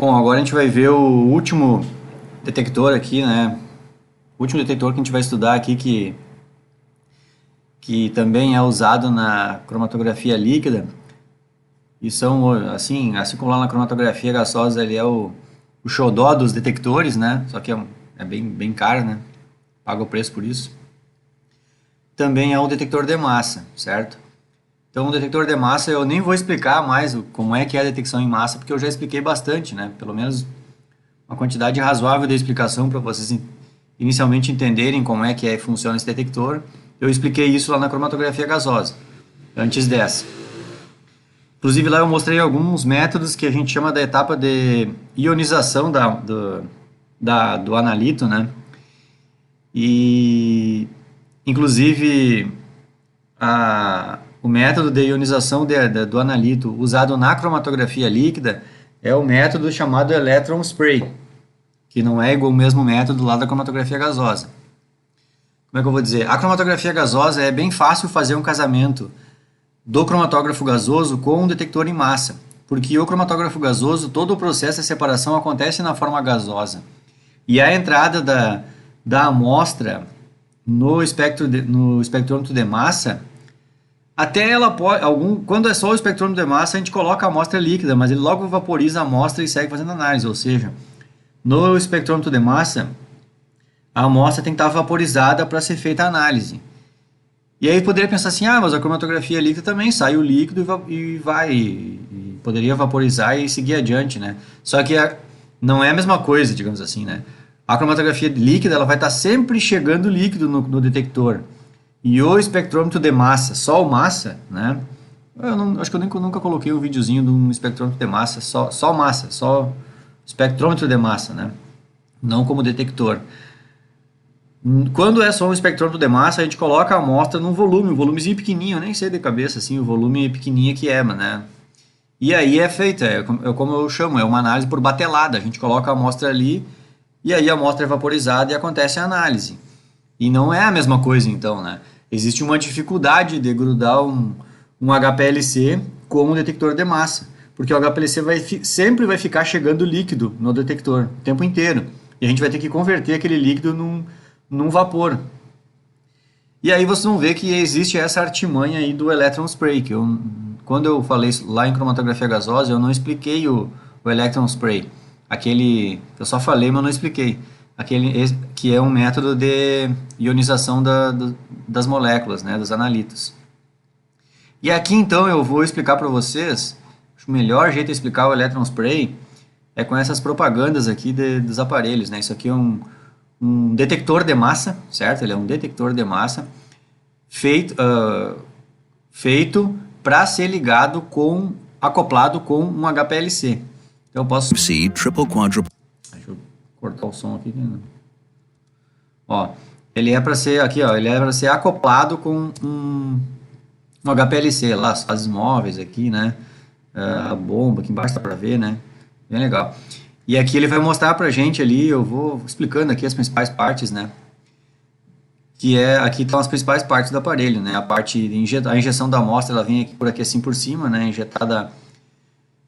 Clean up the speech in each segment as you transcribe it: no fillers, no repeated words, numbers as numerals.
Bom, agora a gente vai ver o último detector aqui, né? O último detector que a gente vai estudar aqui que também é usado na cromatografia líquida. E são, assim como lá na cromatografia gasosa, ele é o xodó dos detectores, né? Só que é bem caro, né? Paga o preço por isso. Também é o detector de massa, certo? Então, o detector de massa eu nem vou explicar mais como é que é a detecção em massa, porque eu já expliquei bastante, né? Pelo menos uma quantidade razoável de explicação para vocês inicialmente entenderem como é que funciona esse detector. Eu expliquei isso lá na cromatografia gasosa, antes dessa. Inclusive lá eu mostrei alguns métodos que a gente chama da etapa de ionização do analito, né? E inclusive o método de ionização do analito usado na cromatografia líquida é o método chamado electron spray, que não é igual ao mesmo método lá da cromatografia gasosa. Como é que eu vou dizer? A cromatografia gasosa é bem fácil fazer um casamento do cromatógrafo gasoso com um detector em massa, porque o cromatógrafo gasoso, todo o processo de separação acontece na forma gasosa. E a entrada da amostra no espectrômetro de massa, até ela pode, quando é só o espectrômetro de massa, a gente coloca a amostra líquida, mas ele logo vaporiza a amostra e segue fazendo análise, ou seja, no espectrômetro de massa, a amostra tem que estar vaporizada para ser feita a análise. E aí poderia pensar assim, mas a cromatografia líquida também sai o líquido e poderia vaporizar e seguir adiante, né? Só que não é a mesma coisa, digamos assim, né? A cromatografia líquida ela vai estar sempre chegando líquido no detector. E o espectrômetro de massa, só o massa, né? Acho que eu nunca coloquei um videozinho de um espectrômetro de massa, só massa, só espectrômetro de massa, né? Não como detector. Quando é só um espectrômetro de massa, a gente coloca a amostra num volume, um volumezinho pequenininho, eu nem sei de cabeça, assim, o volume pequenininho que é, né? E aí é feita, como eu chamo, é uma análise por batelada, a gente coloca a amostra ali, e aí a amostra é vaporizada e acontece a análise. E não é a mesma coisa, então, né? Existe uma dificuldade de grudar um HPLC com um detector de massa, porque o HPLC sempre vai ficar chegando líquido no detector o tempo inteiro. E a gente vai ter que converter aquele líquido num vapor. E aí vocês vão ver que existe essa artimanha aí do electron spray, quando eu falei lá em cromatografia gasosa, eu não expliquei o electron spray. Aquele, eu só falei, mas não expliquei. Que é um método de ionização das moléculas, né, dos analitos. E aqui então eu vou explicar para vocês, o melhor jeito de explicar o electron spray é com essas propagandas aqui dos aparelhos, né? Isso aqui é um detector de massa, certo? Ele é um detector de massa feito para ser acoplado com um HPLC. Então eu posso... triple quadruple. Deixa eu cortar o som aqui. Ó, ele é para ser aqui, ó, ele é para ser acoplado com um HPLC lá, as fases móveis aqui, né? A bomba aqui embaixo dá para ver, né? Bem legal. E aqui ele vai mostrar pra gente ali, eu vou explicando aqui as principais partes, né? Aqui estão as principais partes do aparelho, né? A injeção da amostra, ela vem aqui por aqui assim por cima, né? Injetada,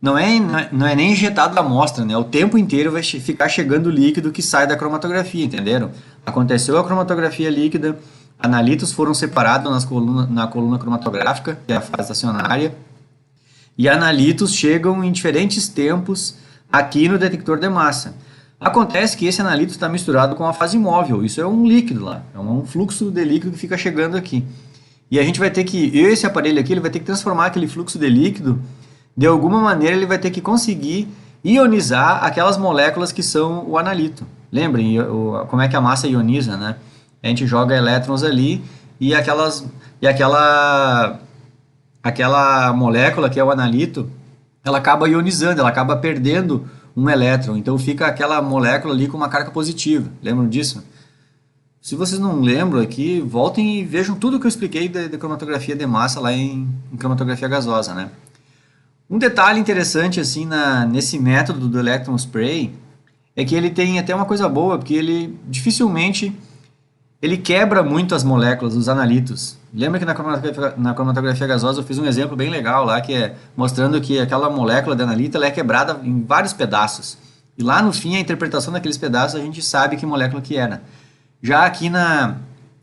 não é nem injetada a amostra, né? O tempo inteiro vai ficar chegando o líquido que sai da cromatografia, entenderam? Aconteceu a cromatografia líquida, analitos foram separados na coluna cromatográfica, que é a fase estacionária, e analitos chegam em diferentes tempos aqui no detector de massa. Acontece que esse analito está misturado com a fase móvel, isso é um líquido lá, é um fluxo de líquido que fica chegando aqui. E a gente vai ter que, esse aparelho aqui, ele vai ter que transformar aquele fluxo de líquido, de alguma maneira ele vai ter que conseguir ionizar aquelas moléculas que são o analito. Lembrem como é que a massa ioniza, né? A gente joga elétrons ali e aquela molécula que é o analito, ela acaba ionizando, ela acaba perdendo um elétron, então fica aquela molécula ali com uma carga positiva. Lembram disso? Se vocês não lembram aqui, voltem e vejam tudo que eu expliquei da cromatografia de massa lá em cromatografia gasosa, né? Um detalhe interessante assim nesse método do electron spray é que ele tem até uma coisa boa, porque ele dificilmente ele quebra muito as moléculas, os analitos. Lembra que na cromatografia gasosa eu fiz um exemplo bem legal lá, que é mostrando que aquela molécula de analito ela é quebrada em vários pedaços. E lá no fim, a interpretação daqueles pedaços, a gente sabe que molécula que era. Já aqui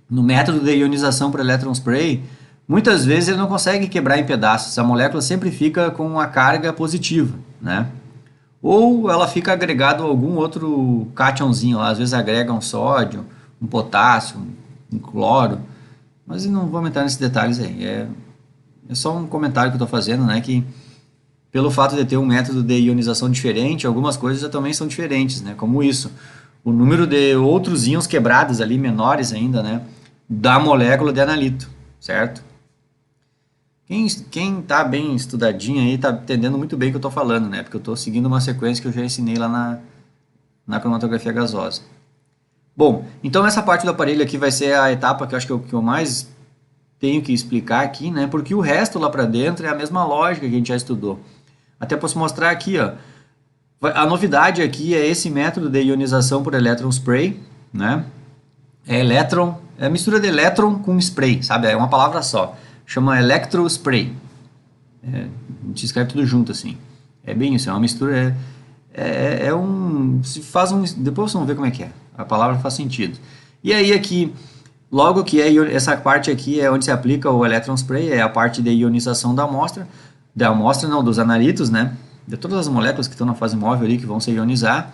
no método de ionização por electron spray, muitas vezes ele não consegue quebrar em pedaços. A molécula sempre fica com uma carga positiva, né? Ou ela fica agregado a algum outro cátionzinho lá. Às vezes agrega um sódio, um potássio, um cloro. Mas não vou entrar nesses detalhes aí. É só um comentário que eu estou fazendo, né? Que pelo fato de ter um método de ionização diferente, algumas coisas também são diferentes, né? Como isso. O número de outros íons quebrados ali, menores ainda, né? Da molécula de analito, certo? Quem tá bem estudadinho aí tá entendendo muito bem o que eu estou falando, né? Porque eu estou seguindo uma sequência que eu já ensinei lá na cromatografia gasosa. Bom, então essa parte do aparelho aqui vai ser a etapa que eu acho que eu mais tenho que explicar aqui, né? Porque o resto lá para dentro é a mesma lógica que a gente já estudou. Até posso mostrar aqui, ó. A novidade aqui é esse método de ionização por electron spray, né? É mistura de elétron com spray, sabe? É uma palavra só. Chama electrospray. A gente escreve tudo junto assim. É bem isso, é uma mistura. Se faz um. Depois vocês vão ver como é que é. A palavra faz sentido. E aí aqui, logo que essa parte aqui é onde se aplica o electron spray, é a parte de ionização da amostra. Da amostra não, dos analitos, né? De todas as moléculas que estão na fase móvel ali que vão se ionizar.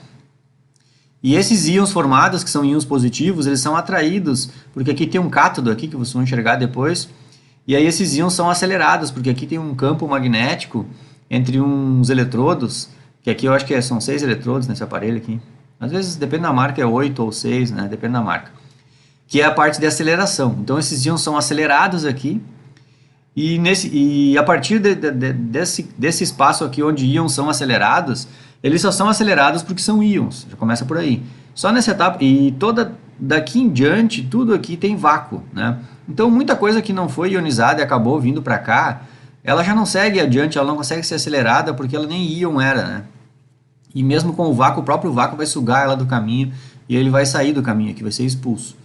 E esses íons formados, que são íons positivos, eles são atraídos, porque aqui tem um cátodo aqui que vocês vão enxergar depois. E aí esses íons são acelerados, porque aqui tem um campo magnético entre uns eletrodos, que aqui eu acho que são 6 eletrodos nesse aparelho aqui. Às vezes, depende da marca, é 8 ou 6, né? Depende da marca. Que é a parte de aceleração. Então esses íons são acelerados aqui, e a partir desse espaço aqui onde íons são acelerados, eles só são acelerados porque são íons, já começa por aí. Só nessa etapa, e toda daqui em diante, tudo aqui tem vácuo, né? Então muita coisa que não foi ionizada e acabou vindo para cá, ela já não segue adiante, ela não consegue ser acelerada porque ela nem íon era, né? E mesmo com o vácuo, o próprio vácuo vai sugar ela do caminho e ele vai sair do caminho aqui, vai ser expulso.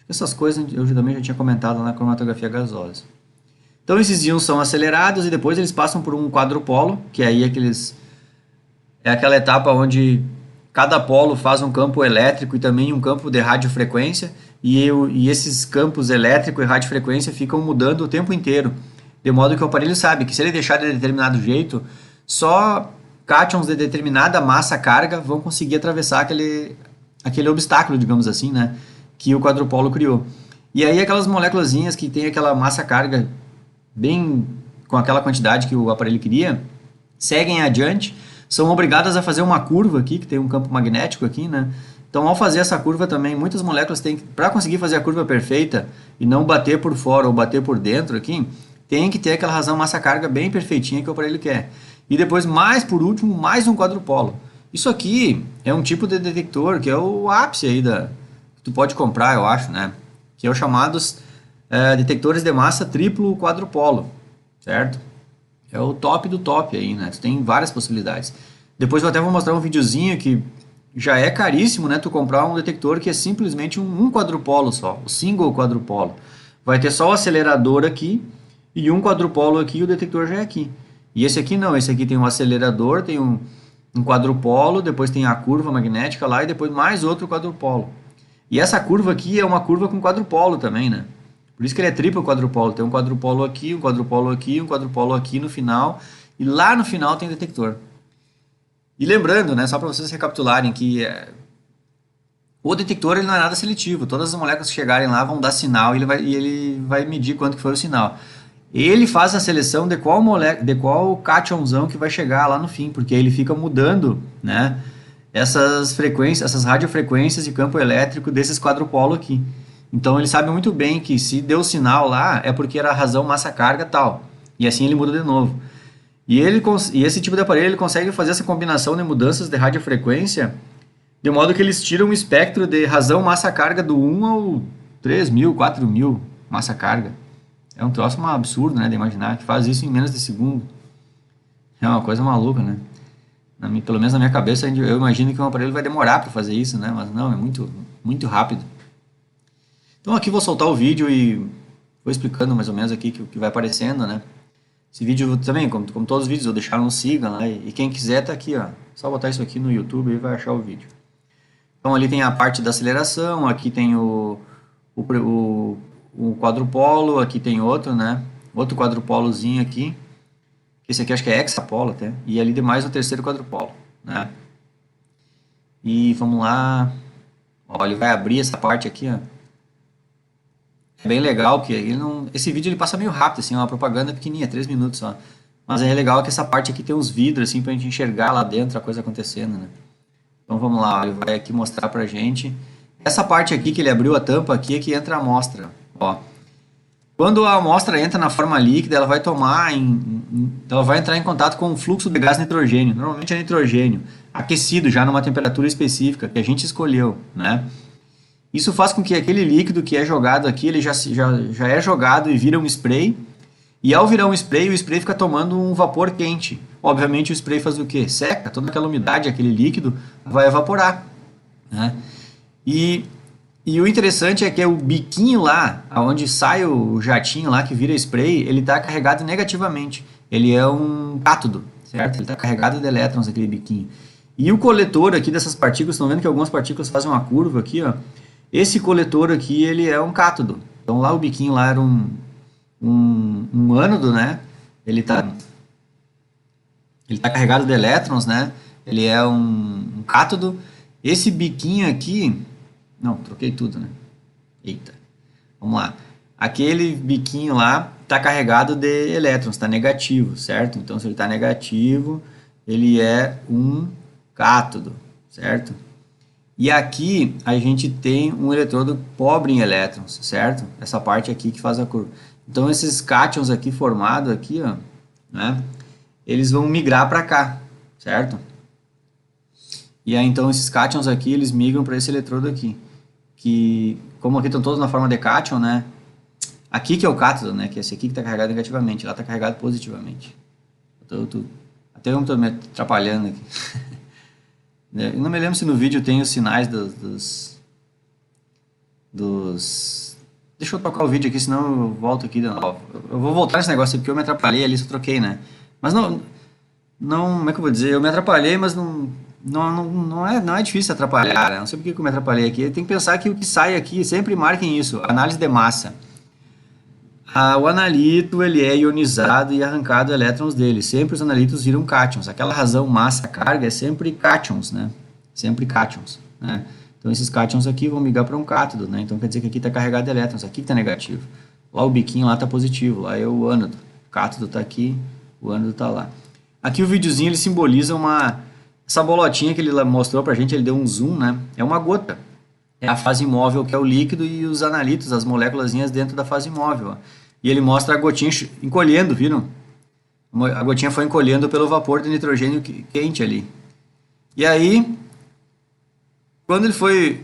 Essas coisas eu também já tinha comentado na cromatografia gasosa. Então esses íons são acelerados e depois eles passam por um quadrupolo, que aí é aquela etapa onde cada polo faz um campo elétrico e também um campo de radiofrequência, e esses campos elétrico e radiofrequência ficam mudando o tempo inteiro, de modo que o aparelho sabe que se ele deixar de determinado jeito, só cátions de determinada massa-carga vão conseguir atravessar aquele obstáculo, digamos assim, né, que o quadrupolo criou. E aí aquelas moléculazinhas que tem aquela massa-carga bem com aquela quantidade que o aparelho queria, seguem adiante, são obrigadas a fazer uma curva aqui, que tem um campo magnético aqui, né? Então, ao fazer essa curva também, muitas moléculas têm que, para conseguir fazer a curva perfeita e não bater por fora ou bater por dentro aqui, tem que ter aquela razão massa-carga bem perfeitinha que o aparelho quer. E depois, mais por último, mais um quadrupolo. Isso aqui é um tipo de detector que é o ápice aí que tu pode comprar, eu acho, né? Que é o chamados detectores de massa triplo quadrupolo, certo? É o top do top aí, né? Tu tem várias possibilidades. Depois eu até vou mostrar um videozinho que já é caríssimo, né? Tu comprar um detector que é simplesmente um quadrupolo só, o single quadrupolo. Vai ter só o acelerador aqui e um quadrupolo aqui e o detector já é aqui. E esse aqui não, esse aqui tem um acelerador, tem um quadrupolo, depois tem a curva magnética lá e depois mais outro quadrupolo. E essa curva aqui é uma curva com quadrupolo também, né? Por isso que ele é triplo quadrupolo. Tem um quadrupolo aqui, um quadrupolo aqui, um quadrupolo aqui no final. E lá no final tem o detector. E lembrando, né, só para vocês recapitularem, que o detector ele não é nada seletivo. Todas as moléculas que chegarem lá vão dar sinal e ele vai medir quanto que foi o sinal. Ele faz a seleção de qual cátionzão que vai chegar lá no fim, porque ele fica mudando, né, essas frequências, essas radiofrequências de campo elétrico desses quadrupolos aqui. Então ele sabe muito bem que se deu sinal lá é porque era a razão massa-carga tal. E assim ele muda de novo. E esse tipo de aparelho ele consegue fazer essa combinação de mudanças de radiofrequência de modo que eles tiram o espectro de razão massa-carga do 1 ao 3.000, 4.000 massa-carga. É um troço absurdo, né, de imaginar que faz isso em menos de segundo. É uma coisa maluca, né? Pelo menos na minha cabeça eu imagino que um aparelho vai demorar para fazer isso, né? Mas não, é muito, muito rápido. Então aqui vou soltar o vídeo e vou explicando mais ou menos aqui o que vai aparecendo, né? Esse vídeo também, como todos os vídeos, eu deixar no siga lá. E quem quiser tá aqui, ó. Só botar isso aqui no YouTube e vai achar o vídeo. Então ali tem a parte da aceleração, aqui tem o quadrupolo, aqui tem outro, né? Outro quadrupolozinho aqui. Esse aqui acho que é hexapolo até. E ali demais o terceiro quadrupolo, né? E vamos lá. Ó, ele vai abrir essa parte aqui, ó. É bem legal que ele não... Esse vídeo ele passa meio rápido, assim, é uma propaganda pequenininha, 3 minutos só. Mas é legal que essa parte aqui tem uns vidros, assim, pra gente enxergar lá dentro a coisa acontecendo, né? Então vamos lá, ele vai aqui mostrar pra gente. Essa parte aqui que ele abriu a tampa aqui é que entra a amostra, ó. Quando a amostra entra na forma líquida, ela vai ela vai entrar em contato com o fluxo de gás nitrogênio. Normalmente é nitrogênio, aquecido já numa temperatura específica que a gente escolheu, né? Isso faz com que aquele líquido que é jogado aqui, ele já é jogado e vira um spray. E ao virar um spray, o spray fica tomando um vapor quente. Obviamente o spray faz o quê? Seca, toda aquela umidade, aquele líquido vai evaporar, né? E o interessante é que o biquinho lá, onde sai o jatinho lá que vira spray, ele está carregado negativamente. Ele é um cátodo, certo? Ele está carregado de elétrons, aquele biquinho. E o coletor aqui dessas partículas, estão vendo que algumas partículas fazem uma curva aqui, ó. Esse coletor aqui, ele é um cátodo. Então lá o biquinho lá era um ânodo, né? Ele tá carregado de elétrons, né? Ele é um cátodo. Esse biquinho aqui... Não, troquei tudo, né? Eita. Vamos lá. Aquele biquinho lá está carregado de elétrons, está negativo, certo? Então, se ele está negativo, ele é um cátodo, certo? E aqui a gente tem um eletrodo pobre em elétrons, certo? Essa parte aqui que faz a curva. Então, esses cátions aqui formados aqui, ó, né? Eles vão migrar para cá, certo? E aí, então, esses cátions aqui, eles migram para esse eletrodo aqui. Que, como aqui estão todos na forma de cátion, né? Aqui que é o cátodo, né? Que é esse aqui que está carregado negativamente, lá está carregado positivamente. Até eu estou me atrapalhando aqui. Eu não me lembro se no vídeo tem os sinais dos... Deixa eu trocar o vídeo aqui, senão eu volto aqui de novo. Eu vou voltar nesse negócio porque eu me atrapalhei ali, só troquei, né? Mas não, como é que eu vou dizer? Eu me atrapalhei, mas não é difícil atrapalhar, né? Não sei por que eu me atrapalhei aqui. Tem que pensar que o que sai aqui, sempre marquem isso, análise de massa. O analito, ele é ionizado e arrancado elétrons dele. Sempre os analitos viram cátions. Aquela razão massa-carga é sempre cátions, né? Sempre cátions, né? Então esses cátions aqui vão migrar para um cátodo, né? Então quer dizer que aqui está carregado de elétrons, aqui está negativo. Lá o biquinho lá está positivo, lá é o ânodo. O cátodo está aqui, o ânodo está lá. Aqui o videozinho ele simboliza essa bolotinha que ele mostrou pra gente, ele deu um zoom, né? É uma gota. É a fase imóvel que é o líquido e os analitos, as moléculazinhas dentro da fase imóvel, ó. E ele mostra a gotinha encolhendo, viram? A gotinha foi encolhendo pelo vapor de nitrogênio quente ali. E aí, quando ele foi...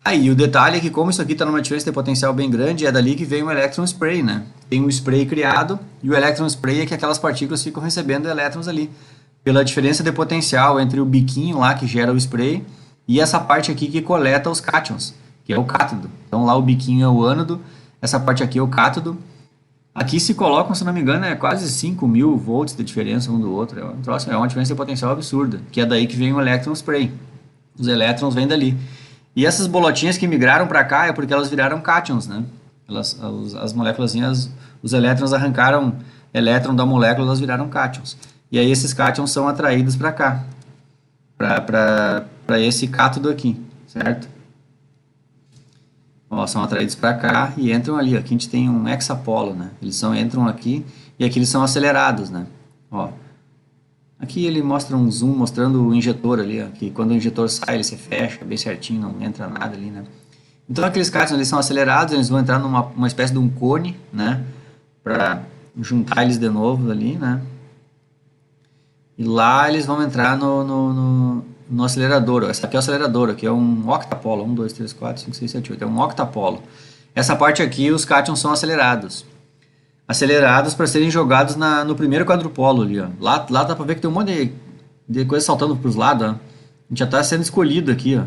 Aí, o detalhe é que como isso aqui está numa diferença de potencial bem grande, é dali que vem o electron spray, né? Tem um spray criado e o electron spray é que aquelas partículas ficam recebendo elétrons ali. Pela diferença de potencial entre o biquinho lá que gera o spray e essa parte aqui que coleta os cátions, que é o cátodo. Então lá o biquinho é o ânodo, essa parte aqui é o cátodo. Aqui se colocam, se não me engano, é quase 5.000 volts de diferença um do outro. É uma diferença de potencial absurda, que é daí que vem o electron spray. Os elétrons vêm dali. E essas bolotinhas que migraram para cá é porque elas viraram cátions, né? As moléculas, os elétrons arrancaram elétron da molécula, elas viraram cátions. E aí esses cátions são atraídos para cá, para esse cátodo aqui, certo? Ó, são atraídos para cá e entram ali. Aqui a gente tem um hexapolo, né? Eles entram aqui e aqui eles são acelerados, né? Ó, aqui ele mostra um zoom mostrando o injetor ali, ó, que quando o injetor sai ele se fecha bem certinho, não entra nada ali, né? Então aqueles cátions eles são acelerados, eles vão entrar numa espécie de um cone, né? Para juntar eles de novo ali, né? E lá eles vão entrar no acelerador. Essa aqui é o acelerador, aqui é um octapolo. 1, 2, 3, 4, 5, 6, 7, 8. É um octapolo. Essa parte aqui, os cátions são acelerados. Acelerados para serem jogados no primeiro quadrupolo ali, ó. Lá dá para ver que tem um monte de coisa saltando para os lados, ó. A gente já está sendo escolhido aqui, ó.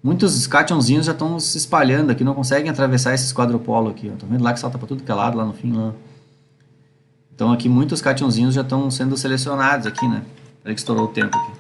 Muitos cátionzinhos já estão se espalhando aqui, não conseguem atravessar esses quadrupolos aqui, ó. Tô vendo lá que salta para tudo que é lado, lá no fim, lá. Então aqui muitos cationzinhos já estão sendo selecionados aqui, né? Peraí que estourou o tempo aqui.